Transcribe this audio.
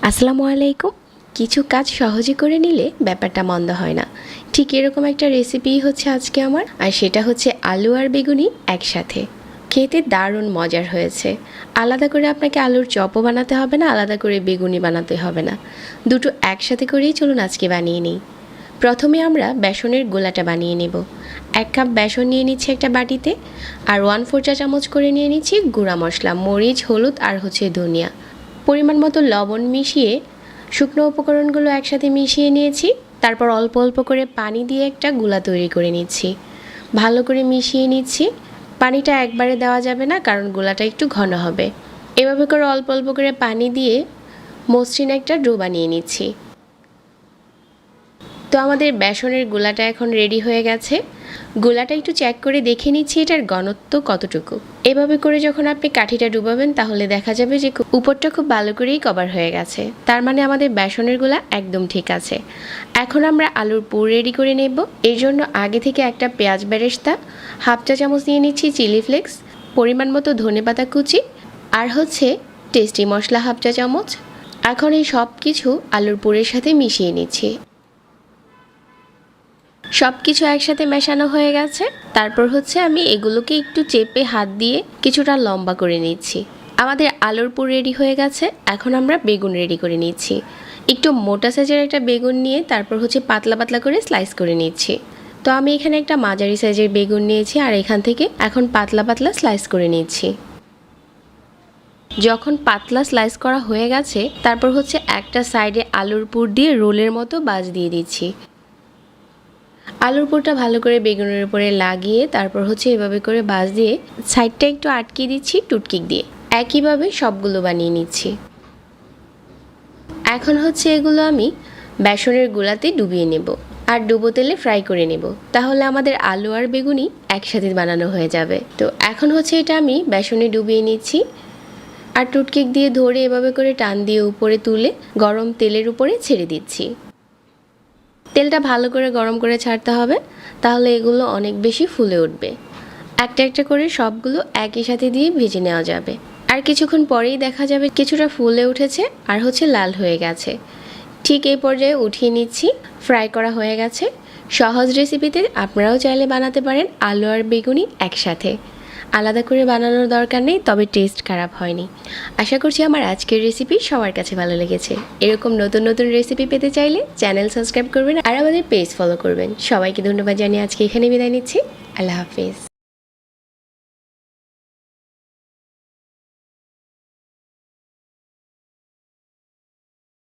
আসসালামু আলাইকুম। কিছু কাজ সহজে করে নিলে ব্যাপারটা মন্দ হয় না। ঠিক এরকম একটা রেসিপি হচ্ছে আজকে আমার, আর সেটা হচ্ছে আলু আর বেগুনি একসাথে। খেতে দারুণ মজার হয়েছে। আলাদা করে আপনাকে আলুর চপও বানাতে হবে না, আলাদা করে বেগুনি বানাতে হবে না, দুটো একসাথে করেই চলুন আজকে বানিয়ে নিই। প্রথমে আমরা বেসনের গোলাটা বানিয়ে নেব। 1 কাপ বেসন নিয়ে নিচ্ছি একটা বাটিতে, আর 1/4 চা চামচ করে নিয়ে নিচ্ছি গুঁড়া মশলা, মরিচ, হলুদ আর হচ্ছে ধনিয়া। পরিমাণ মতো লবণ মিশিয়ে শুকনো উপকরণগুলো একসাথে মিশিয়ে নিয়েছি। তারপর অল্প অল্প করে পানি দিয়ে একটা গুলা তৈরি করে নিচ্ছি। ভালো করে মিশিয়ে নিচ্ছি। পানিটা একবারে দেওয়া যাবে না, কারণ গোলাটা একটু ঘন হবে। এভাবে করে অল্প অল্প করে পানি দিয়ে মসৃণ একটা ডো বানিয়ে নিচ্ছি। তো আমাদের বেসনের গোলাটা এখন রেডি হয়ে গেছে। গোলাটা একটু চেক করে দেখে নিচ্ছি এটার ঘনত্ব কতটুকু। এভাবে করে যখন আপনি কাঠিটা ডুবাবেন তাহলে দেখা যাবে যে উপরটা খুব ভালো করেই কভার হয়ে গেছে। তার মানে আমাদের বেসনের গোলা একদম ঠিক আছে। এখন আমরা আলুর পুর রেডি করে নেব। এর জন্য আগে থেকে একটা পেঁয়াজ বেরেস্তা, 1/2 চা চামচ নিয়ে নিচ্ছি চিলি ফ্লেক্স, পরিমাণ মতো ধনেপাতা কুচি, আর হচ্ছে টেস্টি মশলা 1/2 চা চামচ। এখন এই সব কিছু আলুর পুরের সাথে মিশিয়ে নিচ্ছি। সব কিছু একসাথে মেশানো হয়ে গেছে। তারপর হচ্ছে আমি এগুলোকে একটু চেপে হাত দিয়ে কিছুটা লম্বা করে নিচ্ছি। আমাদের আলুর পুর রেডি হয়ে গেছে। এখন আমরা বেগুন রেডি করে নিচ্ছি। একটু মোটা সাইজের একটা বেগুন নিয়ে তারপর হচ্ছে পাতলা পাতলা করে স্লাইস করে নিচ্ছি। তো আমি এখানে একটা মাঝারি সাইজের বেগুন নিয়েছি, আর এখান থেকে এখন পাতলা পাতলা স্লাইস করে নিচ্ছি। যখন পাতলা স্লাইস করা হয়ে গেছে তারপর হচ্ছে একটা সাইডে আলুর পুর দিয়ে রোলের মতো বাজ দিয়ে দিচ্ছি। আলুর পুরটা ভালো করে বেগুনের উপরে লাগিয়ে তারপর হচ্ছে এভাবে করে বাজ দিয়ে সাইডটা একটু আটকে দিচ্ছি টুথপিক দিয়ে। একইভাবে সবগুলো বানিয়ে নিচ্ছি। এখন হচ্ছে এগুলো আমি বেসনের গোলাতে ডুবিয়ে নেব, আর ডুবো তেলে ফ্রাই করে নেব। তাহলে আমাদের আলু আর বেগুনি একসাথে বানানো হয়ে যাবে। তো এখন হচ্ছে এটা আমি বেসনে ডুবিয়ে নিচ্ছি, আর টুথপিক দিয়ে ধরে এভাবে করে টান দিয়ে উপরে তুলে গরম তেলের উপরে ছেড়ে দিচ্ছি। তেলটা ভালো করে গরম করে ছাড়তে হবে, তাহলে এগুলো অনেক বেশি ফুলে উঠবে। একটা একটা করে সবগুলো একই সাথে দিয়ে ভেজে নেওয়া যাবে। আর কিছুক্ষণ পরেই দেখা যাবে কিছুটা ফুলে উঠেছে আর হচ্ছে লাল হয়ে গেছে। ঠিক এই পর্যায়ে উঠিয়ে নিচ্ছি। ফ্রাই করা হয়ে গেছে। সহজ রেসিপিতে আপনারাও চাইলে বানাতে পারেন আলু আর বেগুনি একসাথে। আলাদা করে বানানোর দরকার নেই, তবে টেস্ট খারাপ হয়নি। আশা করছি আমার আজকের রেসিপি সবার কাছে ভালো লেগেছে। এরকম নতুন নতুন রেসিপি পেতে চাইলে চ্যানেল সাবস্ক্রাইব করবেন আর আমাদের পেজ ফলো করবেন। সবাইকে ধন্যবাদ জানিয়ে আজকে এখানে বিদায় নিচ্ছি। আল্লাহ হাফিজ।